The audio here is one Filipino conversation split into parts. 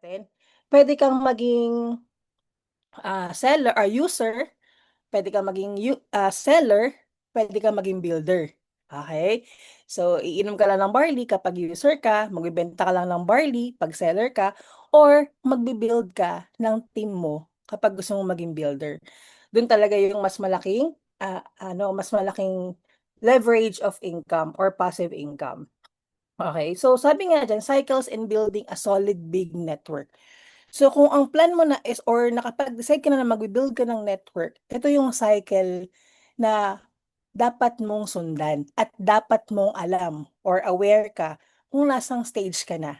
natin, puwede kang maging, seller or user, puwede kang maging seller, puwede kang maging builder, okey? So, iinom ka lang ng barley kapag user ka, magbebenta ka lang ng barley 'pag seller ka, or magbi-build ka ng team mo kapag gusto mong maging builder. Dun talaga yung mas malaking leverage of income or passive income. Okay, so sabi nga diyan, cycles in building a solid big network. So kung ang plan mo na is or nakapag-decide ka na na magbi-build ka ng network, ito yung cycle na dapat mong sundan at dapat mong alam or aware ka kung nasang stage ka na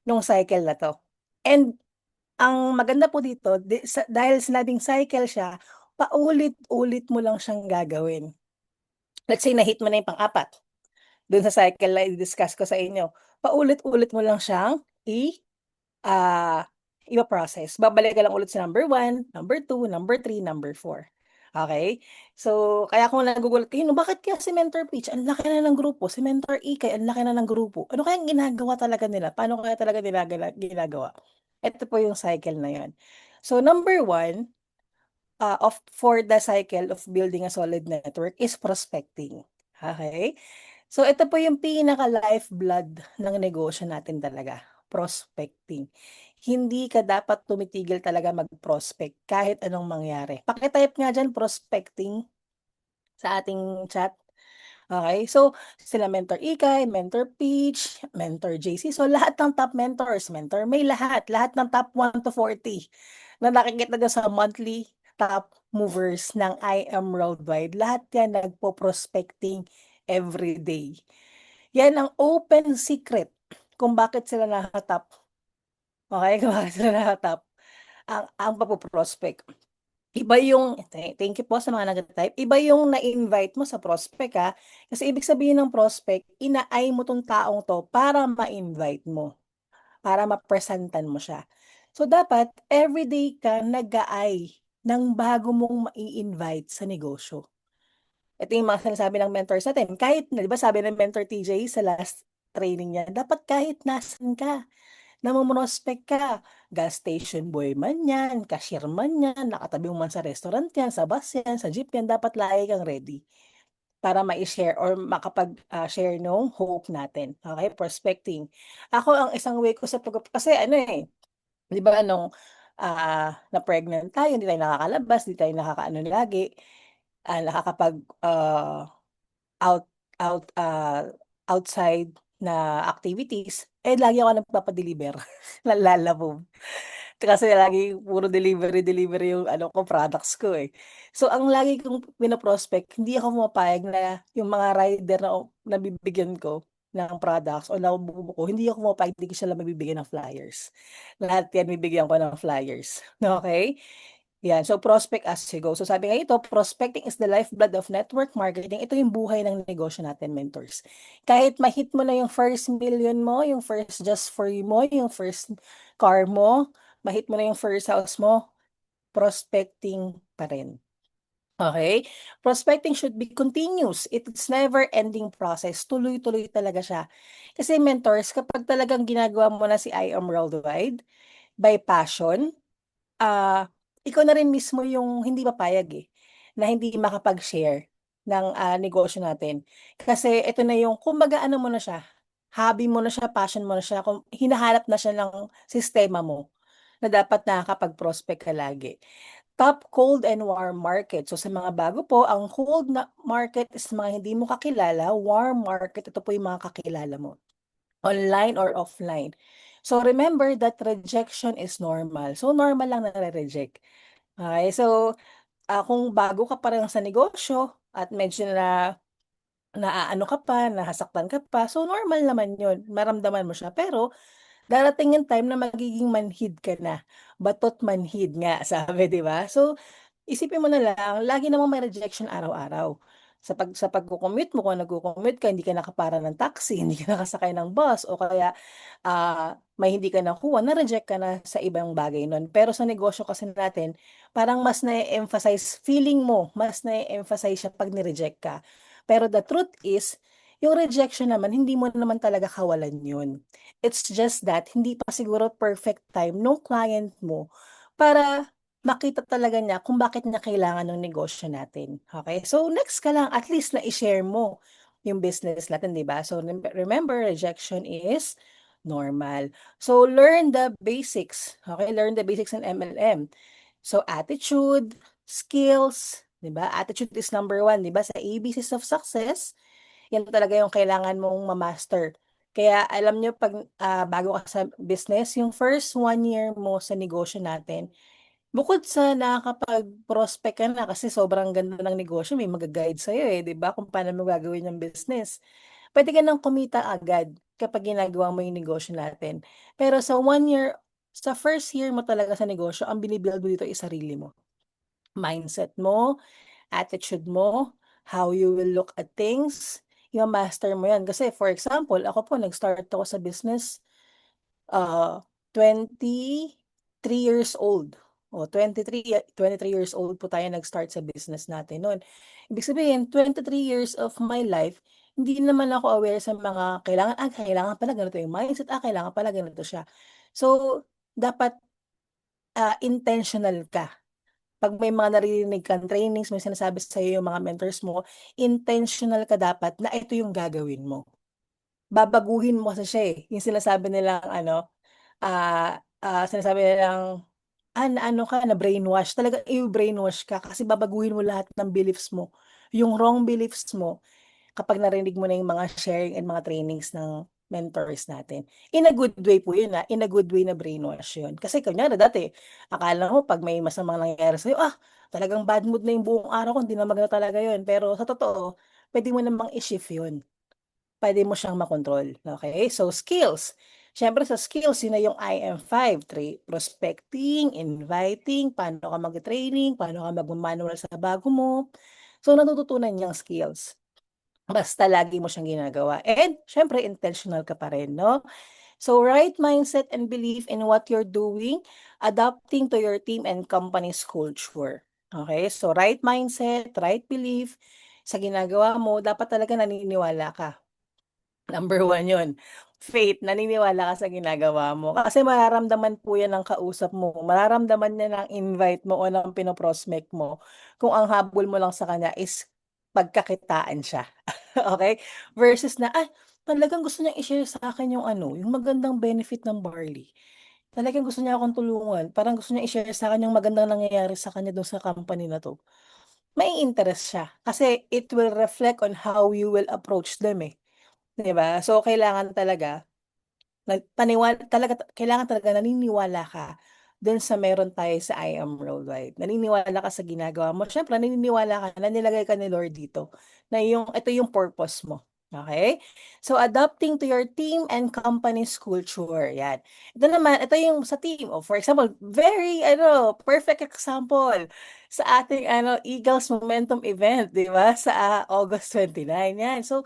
nung cycle na 'to. And ang maganda po dito dahil sinabing cycle siya, paulit-ulit mo lang siyang gagawin. Let's say na-hit mo na yung pang-apat. Dun sa cycle na i-discuss ko sa inyo, paulit-ulit mo lang siyang ah, ipo-process. Babalik ka lang ulit sa number 1, number 2, number 3, number 4. Okay. So, kaya kung nagugulat kayo, "No, bakit kaya si Mentor Peach ang laki na ng grupo, si Mentor Ikay ang laki na ng grupo, ano kayang ginagawa talaga nila? Paano kaya talaga nila ginagawa?" Eto po yung cycle na yun. So, number 1, for the cycle of building a solid network is prospecting, okay. So ito po yung pinaka-lifeblood ng negosyo natin talaga, prospecting. Hindi ka dapat tumitigil talaga mag-prospect kahit anong mangyari. Paki-type nga diyan prospecting sa ating chat. Okay, so sila Mentor Ikay, Mentor Peach, Mentor JC, so lahat ng top mentors, Mentor May, lahat ng top 1 to 40 na nakikita niyo sa monthly top movers ng IM Worldwide, lahat yan nagpo-prospecting everyday. Yan ang open secret kung bakit sila nakaka-top, okey, kung bakit sila nakaka-top ang pagpo-prospect. Iba yung thank you po sa mga nagta-type. Iba yung na-invite mo sa prospect, kasi ibig sabihin ng prospect, ina-eye mo 'tong taong 'to para ma-invite mo, para ma-presentan mo siya. So, dapat everyday ka nag-a-eye ng bago mong mai-invite sa negosyo. Ito yung mga sinasabi ng mentors natin, kahit na 'di ba sabi ng Mentor TJ sa last training niya, dapat kahit nasaan ka, namo-prospect ka, gas station boy man 'yan, cashier man 'yan, nakatabi mo man sa restaurant 'yan, sa bus 'yan, sa jeep 'yan, dapat lagi kang ready para mai-share or share nung hope natin, okey, prospecting. Ako ang isang way ko sa kasi ano, 'di ba nung, na-pregnant tayo, hindi tayo nakakalabas, hindi tayo nakakaano lagi, nakakapag, out out, outside na activities, lagi ako nagpapa-deliver ng Lalamove. Kasi lagi puro delivery yung ano ko, products ko, eh. So, ang lagi kong pino-prospect, hindi ako pumapayag na yung mga rider na nabibigyan ko ng products o nabubuo ko, hindi ako pumapayag, hindi ko sila mabibigyan ng flyers. Lahat yan bibigyan ko ng flyers, okey? Yan, so prospect as you go. So sabi nga ito, prospecting is the lifeblood of network marketing. Ito yung buhay ng negosyo natin, mentors. Kahit ma-hit mo na yung first million mo, yung first just for you mo, yung first car mo, ma-hit mo na yung first house mo, prospecting pa rin. Okay? Prospecting should be continuous. It's never ending process. Tuloy-tuloy talaga siya. Kasi mentors, kapag talagang ginagawa mo na si I Am Worldwide by passion, ah, ikaw na rin mismo yung hindi papayag, na hindi makapag-share ng, negosyo natin. Kasi ito na yung kumbaga ano mo na siya, hobby mo na siya, passion mo na siya, hinahanap na siya ng sistema mo na dapat nakakapag-prospect ka lagi. Top cold and warm market. So sa mga bago po, ang cold na market is mga hindi mo kakilala, warm market, ito po yung mga kakilala mo. Online or offline. So remember that rejection is normal. So normal lang nare-reject. Okey, so, kung bago ka pa lang sa negosyo at medyo naaano ka pa, nasasaktan ka pa, so normal naman yun, maramdaman mo siya. Pero darating yung time na magiging manhid ka na, batot manhid nga sabi, 'di ba? So, isipin mo na lang, lagi namang may rejection araw-araw. Sa pagko-commute mo, kung nagko-commute ka, hindi ka nakapara ng taxi, hindi ka nakasakay ng bus o kaya, may hindi ka nakuha, na-reject ka na sa ibang bagay nun. Pero sa negosyo kasi natin, parang mas na emphasize feeling mo, mas na emphasize siya 'pag ni-reject ka. Pero the truth is, Yung rejection naman, hindi mo naman talaga kawalan yun. It's just that, hindi pa siguro perfect time nung client mo para makita talaga niya kung bakit niya kailangan ng negosyo natin. Okay? So, next ka lang, at least na i-share mo yung business natin, di ba? So, remember, rejection is normal. So, learn the basics. Okay? Learn the basics in MLM. So, attitude, skills, di ba? Attitude is number one, di ba? Sa ABCs of success, yan talaga yung kailangan mong ma-master. Kaya alam nyo, pag bago ka sa business, yung first 1 year mo sa negosyo natin, bukod sa nakakapag-prospect ka na kasi sobrang ganda ng negosyo, may mag-guide sa'yo eh, di ba? Kung paano mo gagawin yung business. Pwede ka nang kumita agad kapag ginagawa mo yung negosyo natin. Pero sa 1 year, sa first year mo talaga sa negosyo, ang binibuild mo dito is sarili mo. Mindset mo, attitude mo, how you will look at things, ima-master mo yan. Kasi for example, ako po nag-start ako sa business, 23 years old. O 23 years old po tayo nag-start sa business natin no'n. Ibig sabihin 23 years of my life, hindi naman ako aware sa mga kailangan pala ganito yung mindset, kailangan pala ganito siya. So, dapat, intentional ka. 'Pag may mga naririnig kang trainings, may sinasabi sa'yo yung mga mentors mo, intentional ka dapat na ito yung gagawin mo. Babaguhin mo kasi siya, eh, yung sinasabi nilang ano, sinasabi nilang, na-ano ka, na-brainwash, talagang i-brainwash ka kasi babaguhin mo lahat ng beliefs mo. Yung wrong beliefs mo kapag narinig mo na yung mga sharing and mga trainings ng mentors natin. In a good way po yun, in a good way na brainwash yun. Kasi kunyari dati, akala mo 'pag may masamang nangyayari sa'yo, talagang bad mood na yung buong araw ko, hindi na maganda talaga yun. Pero sa totoo, puwede mo namang i-shift yun. Puwede mo siyang makontrol, okey? So, skills. Siyempre sa skills, yun na yung IM5, prospecting, inviting, paano ka mag-training, paano ka magma-manual sa bago mo. So, natututunan niyang skills. Basta lagi mo siyang ginagawa and siyempre intentional ka pa rin 'no? So, right mindset and belief in what you're doing, adapting to your team and company's culture. Okay? So, right mindset, right belief sa ginagawa mo, dapat talaga naniniwala ka. Number 1 yun, faith, naniniwala ka sa ginagawa mo. Kasi mararamdaman po yan ng kausap mo, mararamdaman niya ng invite mo o ng pino-prospect mo kung ang habol mo lang sa kanya is pagkakitaan siya, okey? Versus na, talagang gusto niyang i-share sa akin yung ano, yung magandang benefit ng barley. Talagang gusto niya akong tulungan, parang gusto niya i-share sa akin yung magandang nangyayari sa kanya dun sa company na 'to. Mai-interest siya kasi it will reflect on how you will approach them, eh. 'Di ba? So, kailangan talaga kailangan talaga naniniwala ka dun sa meron tayo sa I Am Worldwide. Naniniwala ka sa ginagawa mo. Siyempre naniniwala ka na nilagay ka ni Lord dito, na ito yung purpose mo, okey? So, adapting to your team and company's culture, 'yan. Ito yung sa team, for example, very ano, perfect example sa ating ano, Eagles Momentum event, 'di ba, sa August 29, 'yan. So,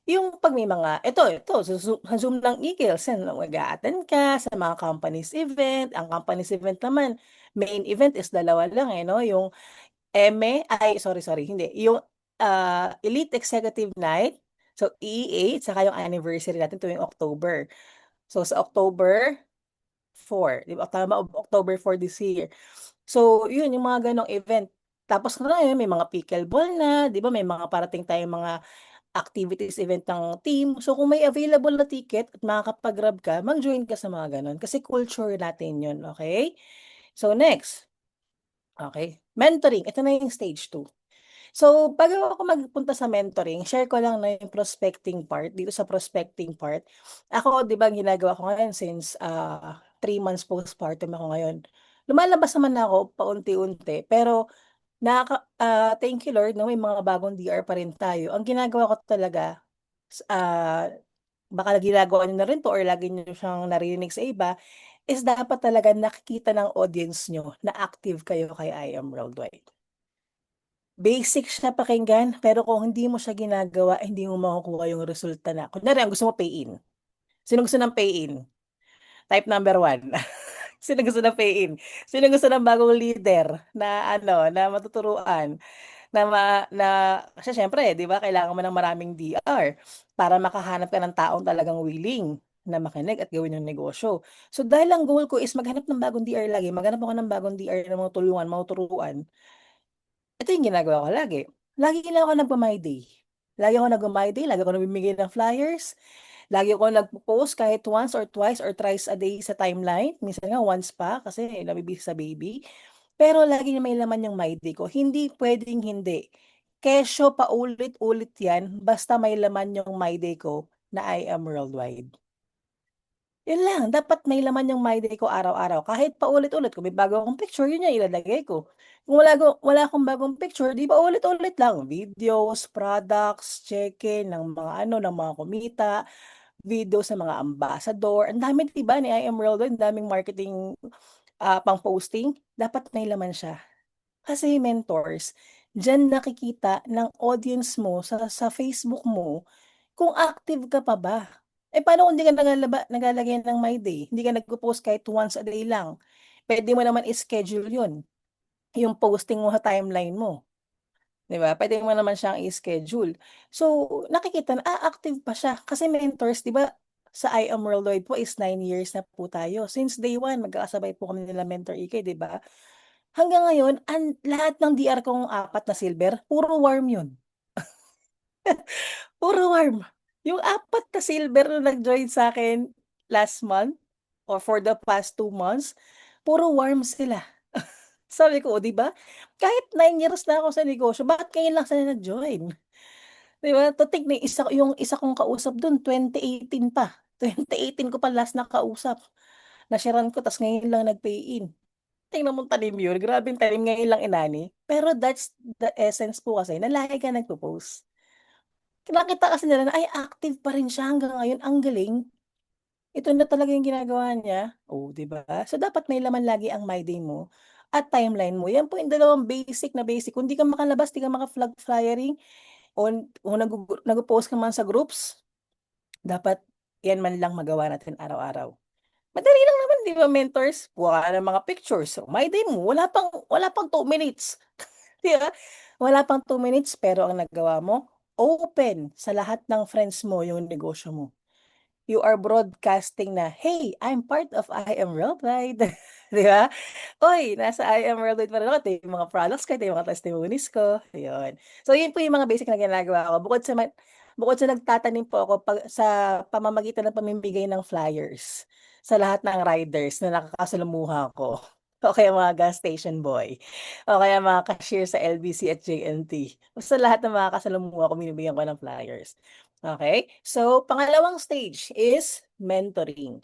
yung 'pag may mga ito sa Zoom ng Eagles yan mag-a-attend ka sa mga company's event. Ang company's event naman, main event is dalawa lang, eh, 'no, yung sorry, hindi, yung, Elite Executive Night, so EEA, tsaka yung anniversary natin tuwing October. So, sa October 4, 'di ba, tama, October 4 this year. So, yun yung mga gano'ng event. Tapos ngayon may mga pickleball na, 'di ba, may mga parating tayong mga activities event ng team. So, kung may available na ticket at makakapag-grab ka, mag-join ka sa mga gano'n kasi culture natin 'yun, okey? So, next, okey, mentoring, ito na yung stage 2. So, bago ako magpunta sa mentoring, share ko lang na yung prospecting part. Dito sa prospecting part, ako 'di ba ang ginagawa ko ngayon since, 3 months postpartum ako ngayon. Lumalabas naman na ako paunti-unti pero thank you Lord 'no, may mga bagong DR pa rin tayo. Ang ginagawa ko talaga, baka ginagawa niyo na rin 'to or lagi niyo siyang naririnig sa iba, is dapat talaga nakikita ng audience niyo na active kayo kay I Am Worldwide. Basic siya pakinggan, pero kung hindi mo siya ginagawa, hindi mo makukuha yung resulta na kunyari ang gusto mo pay in. Sino gusto ng pay in? Type number 1. Sino gusto ng pay in? Sino gusto ng bagong leader na ano, na matuturuan? na kasi siyempre, 'di ba, kailangan mo ng maraming DR para makahanap ka ng taong talagang willing na makinig at gawin yung negosyo. So, dahil ang goal ko is maghanap ng bagong DR lagi, maghanap ako ng bagong DR na matulungan, matuturuan, ito yung ginagawa ko lagi. Lagi lang ako nagma-My Day. Lagi ako nagma-My Day, lagi ako namimigay ng flyers, lagi ako nagpo-post kahit once or twice or thrice a day sa timeline. Minsan nga once pa kasi nabibisi sa baby. Pero lagi na may laman yung My Day ko. Hindi puwedeng hindi. Kesyo paulit-ulit 'yan basta may laman yung My Day ko na I am worldwide. Yun lang, dapat may laman yung My Day ko araw-araw kahit paulit-ulit kung may bago akong picture yun yung ilalagay ko. Kung wala akong bagong picture 'di paulit-ulit lang videos, products, check-in ng mga ano, ng mga kumita, videos ng mga ambassador, ang dami 'di ba ni I Am Worldwide, ang daming marketing, pang-posting, dapat may laman siya. Kasi mentors, diyan nakikita ng audience mo sa Facebook mo kung active ka pa ba. Eh, paano kung hindi ka naglalagay ng My Day, hindi ka nagpo-post kahit once a day lang. Puwede mo naman i-schedule 'yun, yung posting mo sa timeline mo, 'di ba? Puwede mo naman siyang i-schedule. So, nakikita na, active pa siya kasi mentors 'di ba, sa I Am Worldwide po is 9 years na po tayo. Since day one magkakasabay po kami nila Mentor Ike, 'di ba? Hanggang ngayon lahat ng DR kong 4 na silver puro warm 'yun. Puro warm. Yung 4 na silver na nag-join sa'kin last month or for the past 2 months, puro warm sila. Sabi ko, "Oh, 'di ba? Kahit 9 years na ako sa negosyo, bakit ngayon lang sila nag-join?" 'Di ba? To think na yung isa kong kausap dun 2018 pa. 2018 ko pa last nakausap. Na-sharan ko ta's ngayon lang nag-pay in. Tingnan mong tanim yun, grabeng tanim ngayon lang inani. Pero that's the essence po kasi na lagi ka nagpo-post. Nakita kasi nila na, ay active pa rin siya hanggang ngayon, ang galing. Ito na talaga yung ginagawa niya, oh, 'di ba? So, dapat may laman lagi ang My Day mo at timeline mo. Yan po yung dalawang basic na basic. Kung di ka makalabas, di ka maka-flag flyering o nagpo-post ka man sa groups, dapat yan man lang magawa natin araw-araw. Madali lang naman 'di ba mentors? Kuha ka ng mga pictures, so My Day mo wala pang 2 minutes, 'di ba? Wala pang 2 minutes pero ang nagawa mo, open sa lahat ng friends mo yung negosyo mo. You are broadcasting na, "Hey, I'm part of I Am Worldwide." 'Di ba? "Uy, nasa I Am Worldwide pa rin ako, ito yung mga products ko, ito yung mga testimonies ko." Ayun. So yun po yung mga basic na ginagawa ko bukod sa nagtatanim po ako sa pamamagitan ng pamimigay ng flyers sa lahat ng riders na nakakasalamuha ko o kaya mga gas station boy o kaya mga cashier sa LBC at JNT. Basta lahat ng mga kasalamuha ko binibigyan ko ng flyers. Okay, so pangalawang stage is mentoring.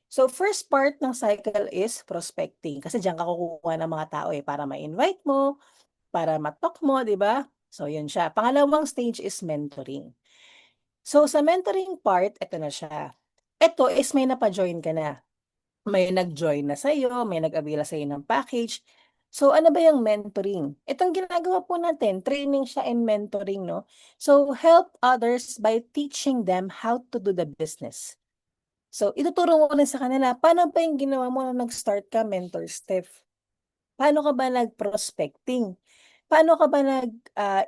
So first part ng cycle is prospecting kasi diyan ka kukuha ng mga tao, eh, para ma-invite mo, para ma-talk mo, 'di ba? So yun siya. Pangalawang stage is mentoring. So sa mentoring part, eto na siya. Eto is may napa-join ka na. May nag-join na sa'yo, may nag-avail sa'yo ng package. So, ano ba yung mentoring? Itong ginagawa po natin, training siya in mentoring, no? So, help others by teaching them how to do the business. So, ituturo mo rin sa kanila, paano ba yung ginawa mo nung nag-start ka, Mentor Steph? Paano ka ba nag-prospecting? Paano ka ba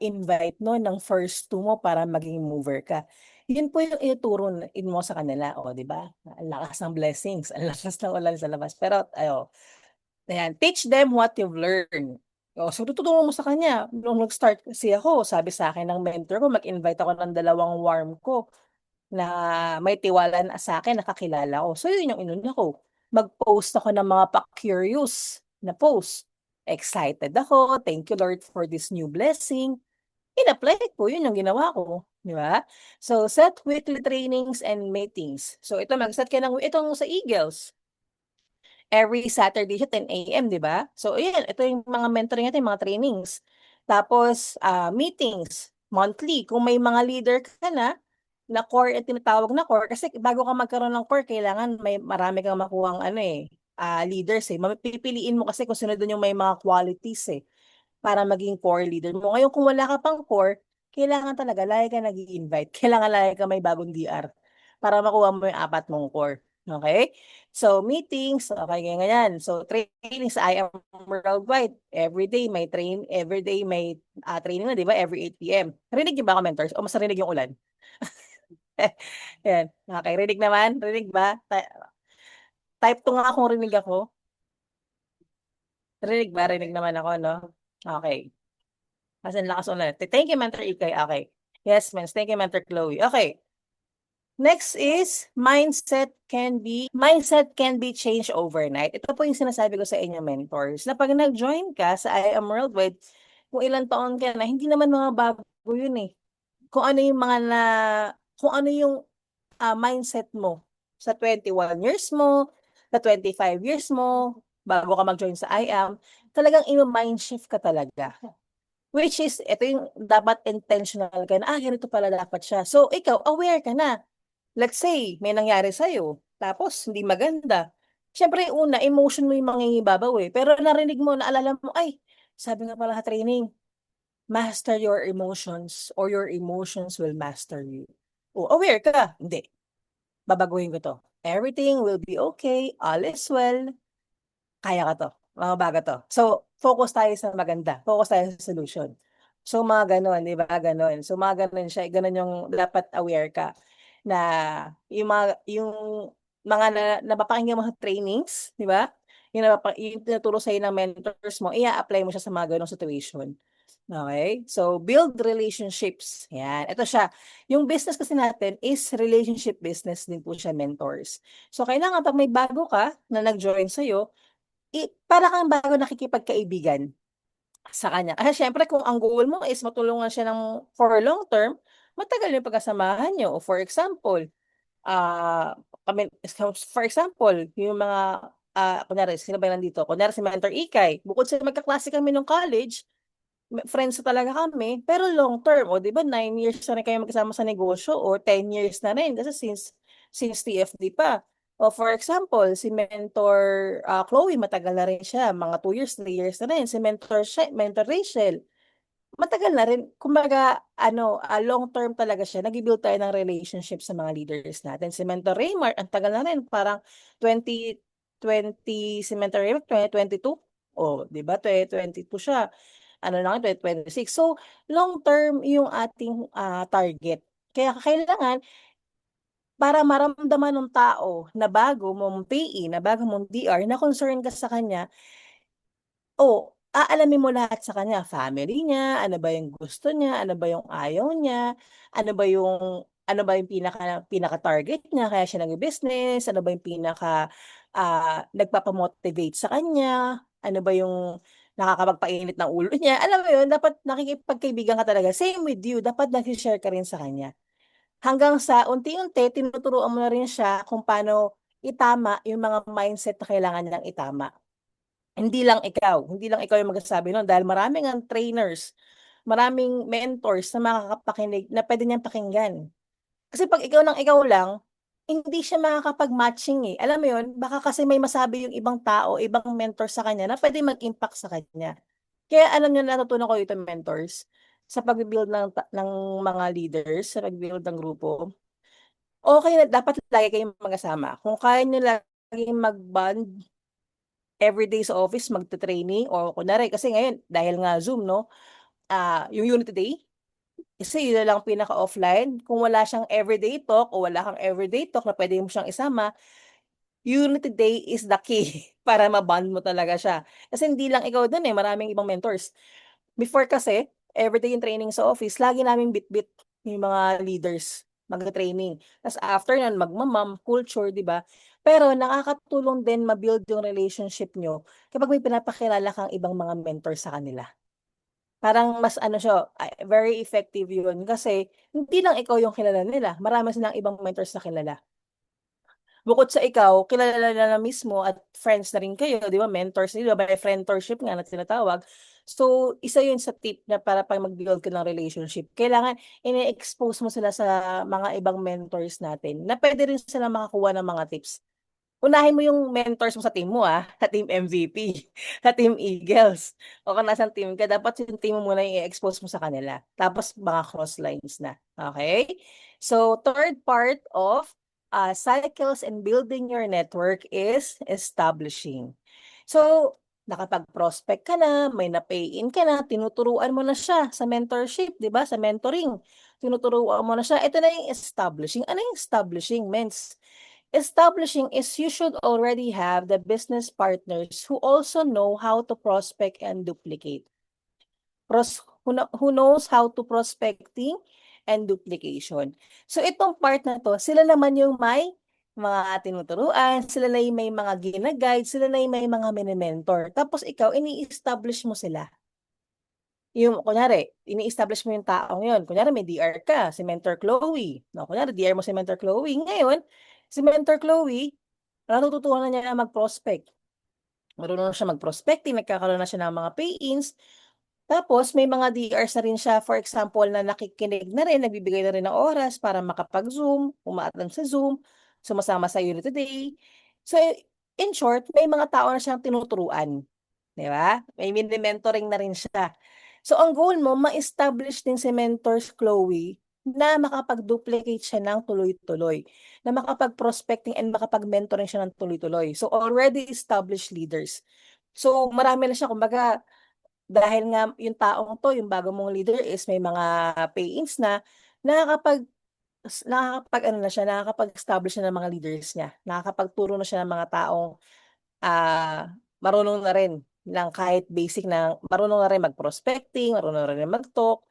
invite no ng first two mo para maging mover ka? Yun po yung ituturo mo sa kanila, o 'di ba? Ang lakas ng blessings, ang lakas ng ulan sa labas. Pero ayan, teach them what you've learned. O, so tutulungan mo sa kanya. Nung nag-start kasi ako, sabi sa akin ng mentor ko, mag-invite ako ng 2 warm ko na may tiwala na sa'kin, nakakilala ko. So yun yung inuna ko. Mag-post ako ng mga pa-curious na post. Excited ako, "Thank you Lord for this new blessing." In-apply ko, yun yung ginawa ko, 'di ba? So, set weekly trainings and meetings. So ito mag-set ka ng itong sa Eagles, every Saturday siya 10 AM, 'di ba? So ayan, ito yung mga mentoring natin, mga trainings. Tapos, meetings, monthly. Kung may mga leader ka na core at tinatawag na core kasi bago ka magkaroon ng core kailangan marami kang makuhang ano, eh, leaders, eh. Pipiliin mo kasi kung sino dun yung may mga qualities, eh, para maging core leader mo. Ngayon kung wala ka pang core, kailangan talaga lagi ka nag-i-invite, kailangan lagi kang may bagong DR para makuha mo yung 4 mong core, Okay? So, meetings, okay, ganyan. So, training sa IM Worldwide. Every day may training na, di ba? Every 8 p.m. Rinig niyo ba ako, mentors? O mas rinig yung ulan? Yan. Okay, rinig naman? Rinig ba? Type 2 nga kung rinig ako. Rinig ba? Rinig naman ako, no? Okay. Kasi ang lakas ulan. Thank you, Mentor Ikay. Okay. Yes, Mens. Thank you, Mentor Chloe. Okay. Next is mindset can be changed overnight. Ito po yung sinasabi ko sa inyo, mentors, na pag nag-join ka sa I Am Worldwide, kung ilang taon ka na, hindi naman mga bago yun eh. Kung ano yung mga na, kung ano yung mindset mo sa 21 years mo, sa 25 years mo, bago ka mag-join sa I Am, talagang i-mind shift ka talaga. Which is, ito yung dapat intentional ka na, ganito pala dapat siya. So, ikaw, aware ka na. Let's say, may nangyari sa'yo, tapos hindi maganda. Siyempre, una, emotion mo yung mangingibabaw eh. Pero narinig mo, naalala mo, ay, sabi nga pala sa training, master your emotions or your emotions will master you. O, aware ka? Hindi. Babaguhin ko to. Everything will be okay, all is well, kaya ka to. Mga baga to. So, focus tayo sa maganda. Focus tayo sa solution. So, mga ganon, di ba? Ganon. So, mga ganon siya. Ganon yung dapat aware ka na yung mga napapakinggan mo sa trainings, di ba? Yung tinuturo sa'yo ng mentors mo, i-apply mo siya sa mga ganong situation. Okay? So, build relationships. Yan. Ito siya. Yung business kasi natin is relationship business din po siya, mentors. So, kailangan pag may bago ka na nag-join sa'yo, para kang bago nakikipagkaibigan sa kanya. Kasi syempre kung ang goal mo is matulungan siya for long term, matagal yung pagkasamahan niyo. O for example, ah kami, for example, yung mga, kunyari, sino ba yung nandito? Kunyari si Mentor Ikay. Bukod sa magkaklase kami nung college, friends na talaga kami, pero long term, o di ba 9 years na rin kayo magkasama sa negosyo or 10 years na rin kasi since TFD pa. O for example, si Mentor Chloe, matagal na rin siya, mga 2 years, 3 years na rin. Si Mentor Rachel, matagal na rin. Kumbaga, long term talaga siya. Nag-build tayo ng relationship sa mga leaders natin. Si Mentor Raymar, ang tagal na rin, parang 2020, si Mentor Raymar, 2022. O, di ba? 2022 siya, lang 2026. So, long term yung ating target. Kaya kailangan, para maramdaman ng tao na bago mong PE, na bago mong DR, na concern ka sa kanya, aalamin mo lahat sa kanya, family niya, ano ba yung gusto niya, ano ba yung ayaw niya, ano ba yung pinaka-target niya kaya siya nag-business, ano ba yung nagpapamotivate sa kanya, ano ba yung nakakapagpainit ng ulo niya. Alam mo yun, dapat nakikipagkaibigan ka talaga. Same with you, dapat nag-share ka rin sa kanya. Hanggang sa unti-unti, tinuturuan mo na rin siya kung paano itama yung mga mindset na kailangan nilang itama. Hindi lang ikaw yung magsasabi nun dahil maraming ang trainers, maraming mentors na makakapakinig na pwede niyang pakinggan. Kasi pag ikaw ng ikaw lang, hindi siya makakapag-matching eh. Alam mo yun, baka kasi may masabi yung ibang tao, ibang mentor sa kanya na pwede mag-impact sa kanya. Kaya alam niyo, natutunan ko ito, mentors, sa pag-build ng mga leaders, sa pag-build ng grupo, okay na dapat lagi kayong magkasama. Kung kaya niyo laging mag-bond everyday sa office, magte-training, o kunwari, kasi ngayon, dahil nga Zoom, no, yung Unity Day, kasi yun na lang pinaka-offline. Kung wala siyang everyday talk o wala kang everyday talk na pwede mo siyang isama, Unity Day is the key para ma-bond mo talaga siya. Kasi hindi lang ikaw dun eh, maraming ibang mentors. Before kasi, everyday yung training sa office, lagi naming bit-bit yung mga leaders mag-training. Tapos after nun, magmamam, culture, di ba? Pero nakakatulong din ma-build yung relationship nyo kapag may pinapakilala kang ibang mga mentor sa kanila. Parang mas siya, very effective yun kasi hindi lang ikaw yung kilala nila. Marami silang ibang mentors na kilala. Bukod sa ikaw, kilala na mismo at friends na rin kayo, di ba? Mentors, di ba? May friendship nga na tinatawag. So, isa yun sa tip na para pag mag-build ka ng relationship, kailangan ini-expose mo sila sa mga ibang mentors natin na pwede rin sila makakuha ng mga tips. Unahin mo yung mentors mo sa team mo, sa team MVP, sa team Eagles. O kung nasang team ka, dapat yung team mo muna yung i-expose mo sa kanila. Tapos mga cross lines na. Okay? So, third part of cycles and building your network is establishing. So, nakapag-prospect ka na, may na-pay-in ka na, tinuturuan mo na siya sa mentorship, di ba? Sa mentoring, tinuturuan mo na siya. Ito na yung establishing. Ano yung establishing means? Establishing is you should already have the business partners who also know how to prospect and duplicate. Who knows how to prospecting and duplication. So itong part na to, sila naman yung may mga tinuturuan, sila na yung may mga gina-guide, sila na yung may mga mini-mentor. Tapos ikaw, ini-establish mo sila. Yung, kunyari, ini-establish mo yung taong yun. Kunyari, may DR ka, si Mentor Chloe. No, kunyari, DR mo si Mentor Chloe. Ngayon, si Mentor Chloe, natututunan na niya na mag-prospect. Marunong na siya mag-prospecting, nagkakaroon na siya ng mga pay-ins. Tapos, may mga DRs na rin siya, for example, na nakikinig na rin, nagbibigay na rin ng oras para makapag-Zoom, umaattend sa Zoom, sumasama sa Unit Today. So, in short, may mga tao na siyang tinuturuan. Di ba? May mini-mentoring na rin siya. So, ang goal mo, ma-establish din si Mentors Chloe na makapag-duplicate siya ng tuloy-tuloy, na makapag-prospecting and makapag-mentoring siya ng tuloy-tuloy. So, already established leaders. So, marami na siya, kumbaga, dahil nga yung taong to, yung bago mong leader is may mga pay-ins na, nakakapag ano na siya, nakakapag-establish na ng mga leaders niya. Nakakapagturo na siya ng mga taong marunong na rin ng kahit basic na, marunong na rin mag-prospecting, marunong na rin mag-talk.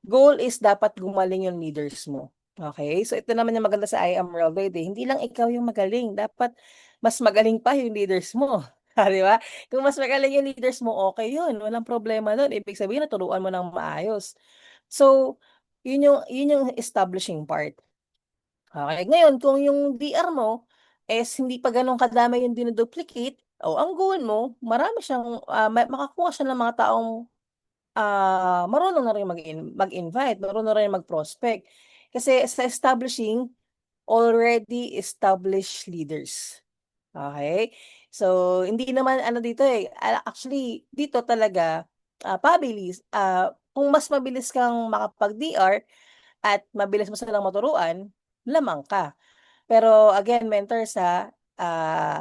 Goal is dapat gumaling yung leaders mo. Okay? So ito naman yung maganda sa I Am Worldwide. Hindi lang ikaw yung magaling. Dapat mas magaling pa yung leaders mo. Di ba? Kung mas magaling yung leaders mo, okay yun. Walang problema doon. Ibig sabihin, naturuan mo ng maayos. So, yun yung establishing part. Okay, ngayon kung yung DR mo is hindi pa gano'n kadami yung dinuduplicate, o ang goal mo, marami siyang, makakuha siya ng mga taong marunong na rin mag-invite, marunong na rin mag-prospect. Kasi sa establishing, already established leaders. Okay? So, hindi naman ano dito eh. Actually, dito talaga, pabilis, kung mas mabilis kang makapag-DR at mabilis mo silang maturuan, lamang ka. Pero again, mentor sa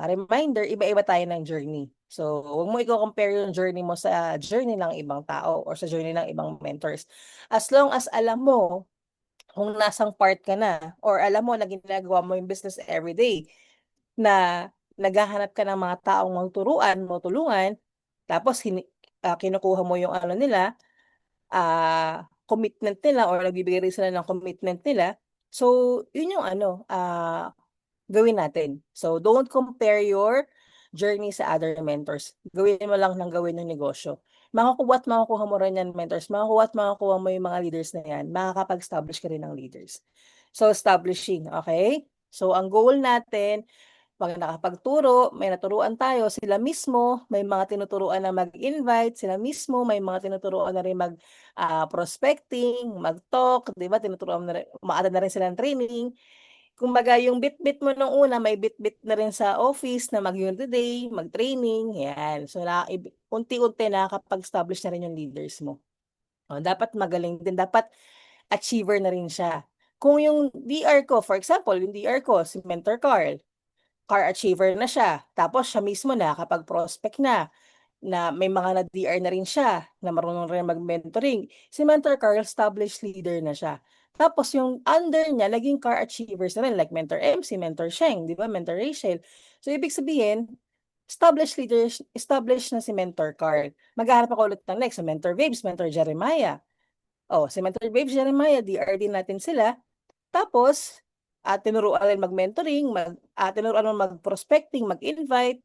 reminder, iba-iba tayo ng journey. So, huwag mo i-compare yung journey mo sa journey ng ibang tao or sa journey ng ibang mentors. As long as alam mo kung nasang part ka na or alam mo na ginagawa mo yung business everyday, na naghahanap ka ng mga taong magturuan, mo tulungan, tapos kinukuha mo yung ano nila, commitment nila or nagbibigay rin sila ng commitment nila. So, yun yung ano, gawin natin. So, don't compare your journey sa other mentors. Gawin mo lang ng gawin ng negosyo. Makukuha at makukuha mo rin yan, mentors. Makukuha at makukuha mo yung mga leaders na yan. Makakapag-establish ka rin ng leaders. So, establishing, okay? So, ang goal natin, pag nakapagturo, may naturuan tayo, sila mismo, may mga tinuturuan na mag-invite, sila mismo, may mga tinuturuan na rin prospecting, mag-talk, di ba? Tinuturuan na rin, umaata na rin sila ng training. Kumbaga, yung bit-bit mo nung una, may bit-bit na rin sa office na mag-unit day, mag-training, yan. So, unti-unti nakakapag-establish na rin yung leaders mo. Dapat magaling din, dapat achiever na rin siya. Kung yung DR ko, for example, yung DR ko, si Mentor Carl, car achiever na siya. Tapos siya mismo nakakapag-prospect na may mga na-DR na rin siya, na marunong rin mag-mentoring. Si Mentor Carl, established leader na siya. Tapos yung under niya, naging car achievers na rin, like Mentor MC, Mentor Sheng, di ba? Mentor Rachel. So, ibig sabihin, established leaders, established na si Mentor Carl. Maghahanap ako ulit ng next, so Mentor Babes, Mentor Jeremiah. Oh, si Mentor Babes, Jeremiah, DR din natin sila. Tapos, tinuruan rin mag-mentoring, tinuruan mo mag-prospecting, mag-invite,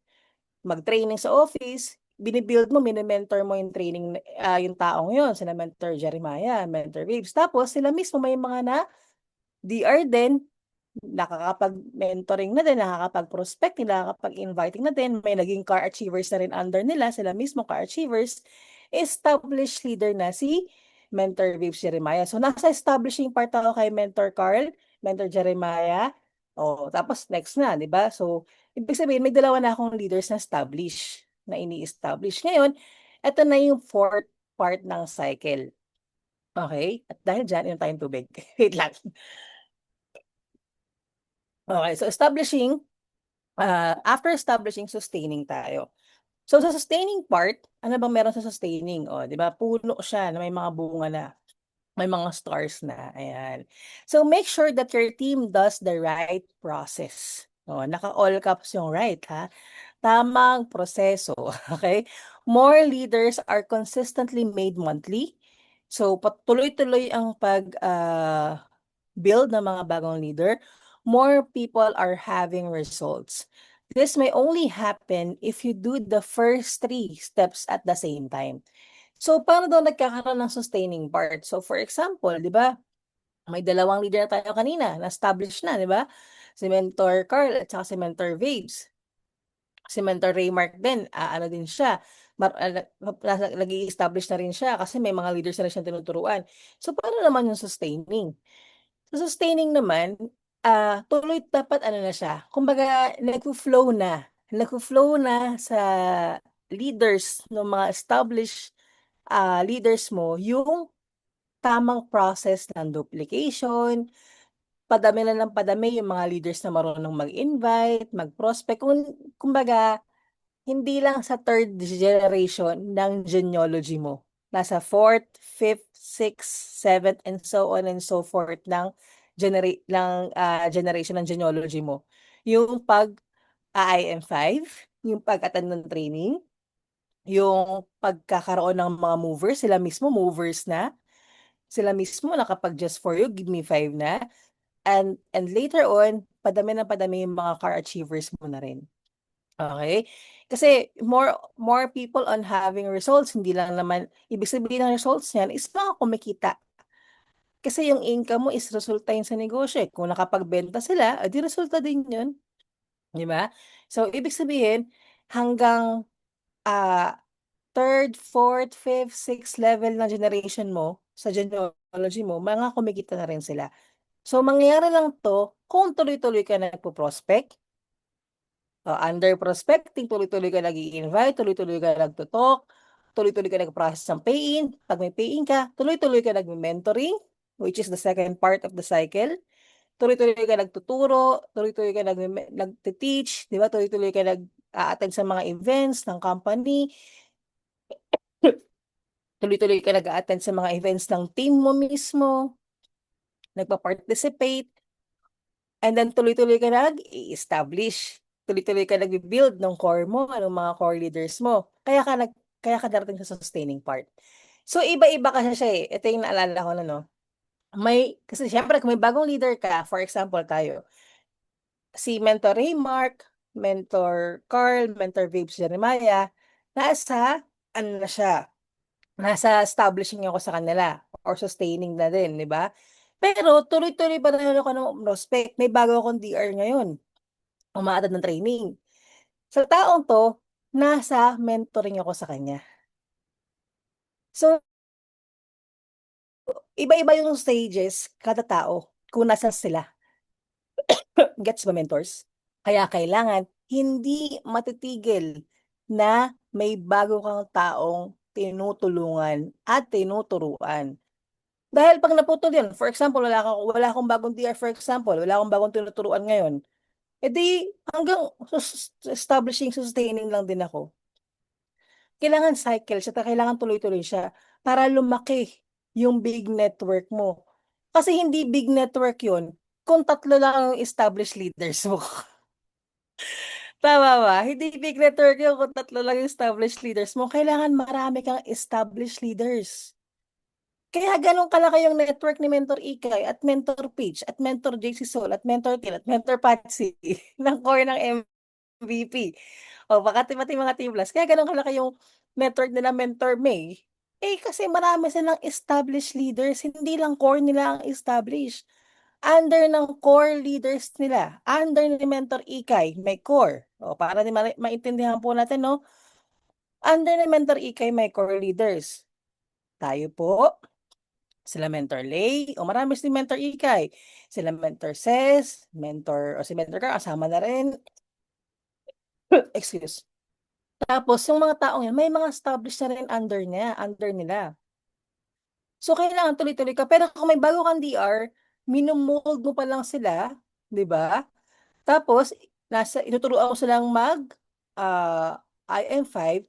mag-training sa office, binibuild mo, mini-mentor mo yung training, yung taong yun, sila Mentor Jeremiah, Mentor Babes. Tapos, sila mismo may mga na DR din, nakakapag-mentoring na din, nakakapag-prospecting, nakakapag-inviting na din, may naging car achievers na rin under nila, sila mismo car achievers, established leader na si Mentor Babes Jeremiah. So, nasa establishing part ako kay Mentor Carl, Mentor Jeremiah, tapos next na, di ba? So, ibig sabihin, may dalawa na akong leaders na establish, na ini-establish. Ngayon, ito na yung fourth part ng cycle. Okay? At dahil dyan, inom tayong tubig. Wait lang. Okay, so after establishing, sustaining tayo. So sa sustaining part, ano bang meron sa sustaining? O, 'di ba? Puno siya na may mga bunga na, may mga stars na, ayan. So make sure that your team does the right process. O, naka-all caps yung right, ha? Tamang proseso, okay? More leaders are consistently made monthly. So patuloy-tuloy ang build ng mga bagong leader, more people are having results. This may only happen if you do the first three steps at the same time. So, paano daw nagkakaroon ng sustaining part? So, for example, di ba, may dalawang leader na tayo kanina, na-establish na, di ba? Si Mentor Carl at saka si Mentor Vabes. Si Mentor Raymark din, ano din siya, nag-i-establish na rin siya kasi may mga leaders na rin siyang tinuturuan. So, paano naman yung sustaining? Sa sustaining naman, tuloy dapat ano na siya, kumbaga nagfo-flow na sa leaders ng mga established leaders mo yung tamang process ng duplication, padami na ng padami yung mga leaders na marunong mag-invite, mag-prospect, kumbaga hindi lang sa third generation ng genealogy mo. Nasa fourth, fifth, sixth, seventh, and so on and so forth ng generation ng genealogy mo. Yung pag-IM5, yung pag-attend ng training, yung pagkakaroon ng mga movers, sila mismo movers na, sila mismo nakapag just for you, give me five na, and later on, padami na padami yung mga car achievers mo na rin. Okay? Kasi more people on having results, hindi lang naman ibig sabihin ng results niyan is mga kumikita. Kasi yung income mo is resulta yun sa negosyo, eh. Kung nakapagbenta sila, di resulta din yun, 'di ba? So ibig sabihin hanggang, ah, 3rd, 4th, 5th, 6th level na generation mo sa genealogy mo, mga kumikita na rin sila. So mangyayari lang 'to kung tuloy-tuloy ka nagpo-prospect. Under prospecting, tuloy-tuloy ka nag-i-invite, tuloy-tuloy ka nagto-talk, tuloy-tuloy ka nag-process ng pay-in. 'Pag may pay-in ka, tuloy-tuloy ka nagme-mentoring, which is the second part of the cycle. Tuloy-tuloy ka nagtuturo, tuloy-tuloy ka nagte-teach, 'di ba? Tuloy-tuloy ka nag-a-attend sa mga events ng company. Tuloy-tuloy ka nag-a-attend sa mga events ng team mo mismo, nagpa-participate. And then tuloy-tuloy ka nag-i-establish, tuloy-tuloy ka nagbi-build ng core mo, ng mga core leaders mo. Kaya ka darating sa sustaining part. So iba-iba kasi siya, eh. Ito yung naalala ko na 'no. Kasi siyempre kung may bagong leader ka, for example tayo, si Mentor Raymark, Mentor Carl, Mentor Vibes Jeremiah, nasa ano na siya, nasa establishing ako sa kanila or sustaining na din, 'di ba? Pero tuloy-tuloy pa rin ako ng prospect. May bago akong DR ngayon, uma-attend ng training. Sa taong 'to, nasa mentoring ako sa kanya. So, iba-iba yung stages kada tao kung nasaan sila. Gets ba, mentors? Kaya kailangan hindi matitigil na may bago kang taong tinutulungan at tinuturuan. Dahil 'pag naputol 'yun, for example, wala akong bagong DR, for example, wala akong bagong tinuturuan ngayon, hanggang establishing, sustaining lang din ako. Kailangan cycle siya, kailangan tuloy-tuloy siya para lumaki yung big network mo. Kasi hindi big network yun kung tatlo lang yung established leaders mo. Tama ba? Hindi big network yun kung tatlo lang yung established leaders mo. Kailangan marami kang established leaders. Kaya gano'n kalaki yung network ni Mentor Ikay at Mentor Peach at Mentor JC Sol at Mentor Tin at Mentor Patsy ng core ng MVP. O pati mga Team Blast. Kaya gano'n kalaki yung network nila Mentor May, kasi marami silang established leaders, hindi lang core nila ang established. Under ng core leaders nila, under ni Mentor Ikay, may core. O para din maintindihan po natin 'no, under ni Mentor Ikay may core leaders. Tayo po, sila Mentor Lay, o marami si Mentor Ikay, sila Mentor Ses, Mentor o si Mentor Carl kasama na rin. Excuse. Tapos yung mga taong yan, may mga established na rin under nila. So kailangan tuloy-tuloy ka, pero kung may bago kang DR, mino-mold mo pa lang sila, 'di ba? Tapos ituturuan mo silang IM5,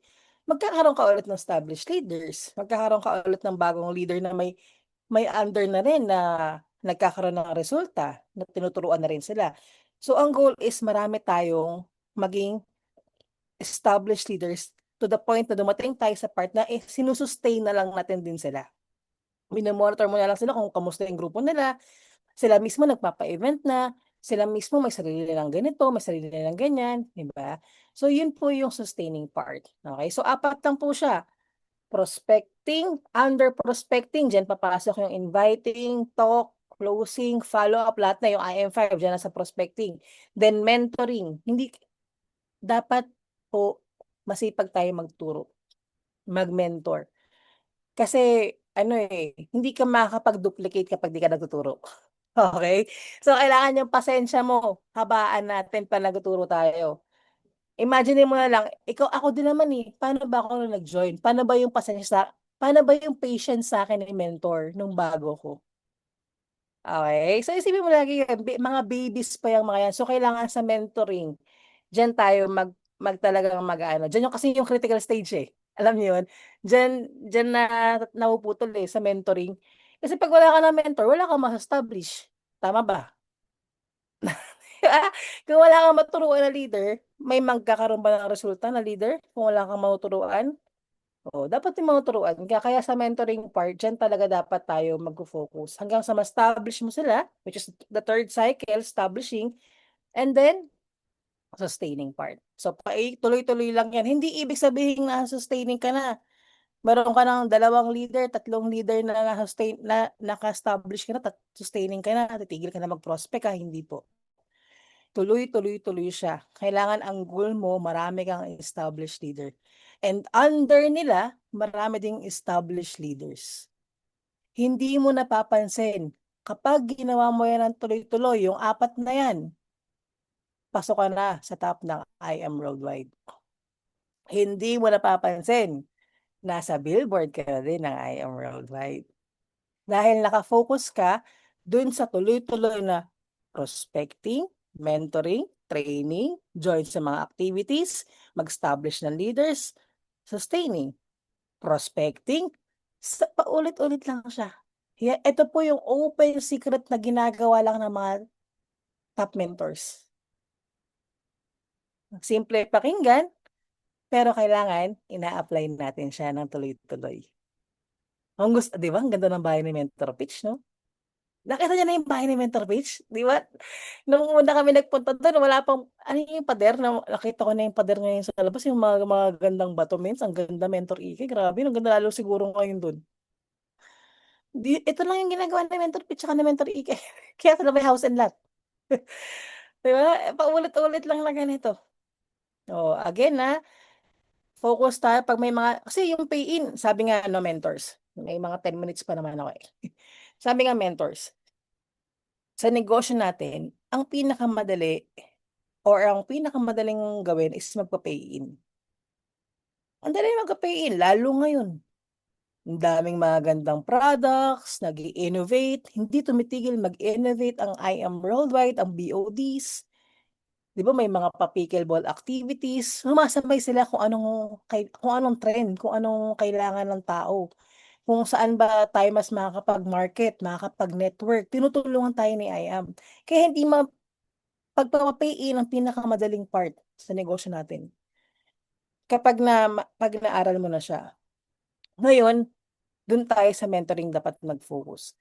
magkakaroon ka ulit ng established leaders. Magkakaroon ka ulit ng bagong leader na may under na rin na nagkakaroon ng resulta na tinuturuan na rin sila. So ang goal is marami tayong maging established leaders to the point na dumating tayo sa part na sinusustain na lang natin din sila. Minomonitor mo na lang sila kung kamusta yung grupo nila, sila mismo nagpapa-event na, sila mismo may sarili nilang ganito, may sarili nilang ganyan, di ba? So yun po yung sustaining part. Okay? So apat lang po siya. Prospecting, under prospecting, diyan papasok yung inviting, talk, closing, follow-up, lahat na yung IM5 diyan na sa prospecting. Then mentoring, hindi dapat po masipag tayo magturo, mag-mentor. Kasi ano hindi ka makakapag-duplicate kapag di ka nagtuturo. Okay? So kailangan yung pasensya mo, habaan natin pa nagtuturo tayo. Imagine mo na lang, ako din naman paano ba ako nag-join? Paano ba yung patience sa akin ni mentor nung bago ko? Okay? So isipin mo lagi yan, mga babies pa yung mga yan. So kailangan sa mentoring, diyan tayo magtalagang mag-ano. Diyan yung kasi yung critical stage Alam niyo yun? Diyan na napuputol sa mentoring. Kasi pag wala ka ng mentor, wala kang ma-establish. Tama ba? Kung wala kang maturuan na leader, may magkakaroon ba ng resulta na leader kung wala kang matuturuan? Oo, dapat yung matuturuan. Kaya sa mentoring part, dyan talaga dapat tayo mag-focus. Hanggang sa ma-establish mo sila, which is the third cycle, establishing, and then, sustaining part. So, tuloy-tuloy lang yan. Hindi ibig sabihin na sustaining ka na. Meron ka ng 2 leader, 3 leader na naka-establish ka na, sustaining ka na, titigil ka na mag-prospect hindi po. Tuloy-tuloy siya. Kailangan ang goal mo, marami kang established leader. And under nila, marami ding established leaders. Hindi mo napapansin, kapag ginawa mo yan ng tuloy-tuloy, yung 4 na yan, pasok ka na sa top ng IM Worldwide. Hindi mo napapansin, nasa billboard ka na din ng IM Worldwide. Dahil nakafocus ka dun sa tuloy-tuloy na prospecting, mentoring, training, join sa mga activities, mag-establish ng leaders, sustaining, prospecting, paulit-ulit lang siya. Ito po yung open secret na ginagawa lang ng mga top mentors. Simple pakinggan, pero kailangan ina-apply natin siya ng tuloy-tuloy. Ang gusto, di ba? Ang ganda ng bahay ni Mentor Pitch, no? Nakita niya na yung bahay ni Mentor Pitch, di ba? Nung una kami nagpunta doon, wala pang, ano yung pader, nakita ko na yung pader ngayon sa labas, yung mga gandang bato, ang ganda Mentor Ike, grabe, ang ganda lalo siguro ngayon doon. Ito lang yung ginagawa ni Mentor Pitch at ni Mentor Ike, kaya sila may house and lot. Di ba? Paulit-ulit lang na ganito. Again focus tayo pag may mga, kasi yung pay-in, sabi nga mentors, may mga 10 minutes pa naman ako Sabi nga mentors, sa negosyo natin, ang pinakamadali or ang pinakamadaling gawin is magpa-pay-in. Ang dali magpa-pay-in, lalo ngayon. Ang daming magandang products, nag-i-innovate, hindi tumitigil mag-innovate ang IM Worldwide, ang BODs. Di ba may mga pa-pickleball activities, sumasabay sila kung anong trend, kung anong kailangan ng tao. Kung saan ba tayo mas makakapag-market, makakapag-network, tinutulungan tayo ni IAM. Kaya hindi pagpapay-in ang pinakamadaling part sa negosyo natin. Pag naaral mo na siya. Ngayon, dun tayo sa mentoring dapat mag-focus.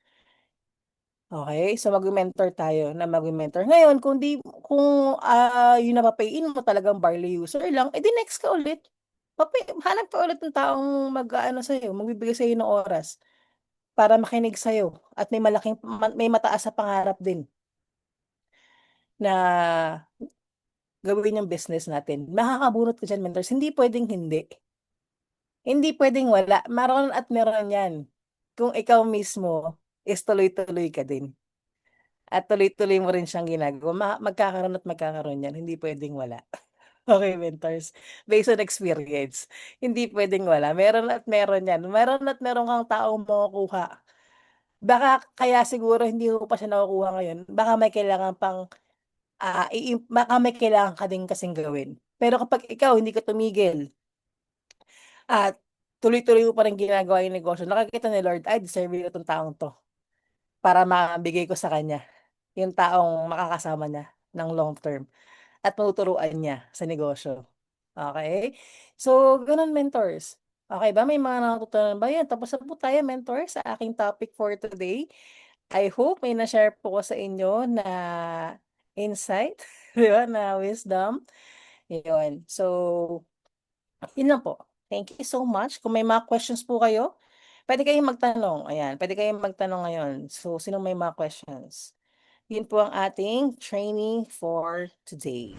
Okay? So mag-mentor tayo na mag-mentor. Ngayon, kung yung napapay-in mo talagang barley user lang, edi next ka ulit. Hanap ka ulit ng taong magbibigay sa'yo ng oras para makinig sa'yo at may mataas sa pangarap din na gawin yung business natin. Makakabunot ka dyan, mentors. Hindi pwedeng hindi. Hindi pwedeng wala. Meron at meron yan. Kung ikaw mismo is tuloy-tuloy ka din. At tuloy-tuloy mo rin siyang ginagawa. Magkakaroon at magkakaroon yan. Hindi pwedeng wala. Okay, mentors. Based on experience. Hindi pwedeng wala. Meron at meron yan. Meron at meron kang taong makukuha. Baka kaya siguro hindi ko pa siya nakukuha ngayon. Baka may kailangan pang baka may kailangan ka din kasing gawin. Pero kapag ikaw hindi ka tumigil at tuloy-tuloy mo pa rin ginagawa yung negosyo, nakikita ni Lord, ay deserving na 'tong taong 'to para mabigay ko sa kanya yung taong makakasama niya ng long term at matuturuan niya sa negosyo. Okay. So, gano'n mentors. Okay ba, may mga natutunan ba 'yan? Tapos na po tayo mentors sa aking topic for today. I hope may na-share po ko sa inyo na insight, 'di ba, na wisdom, 'yun. So, 'yun lang po. Thank you so much. Kung may mga questions po kayo, puwede kayong magtanong, ayan, puwede kayong magtanong ngayon. So, sinong may mga questions? 'Yun po ang ating training for today.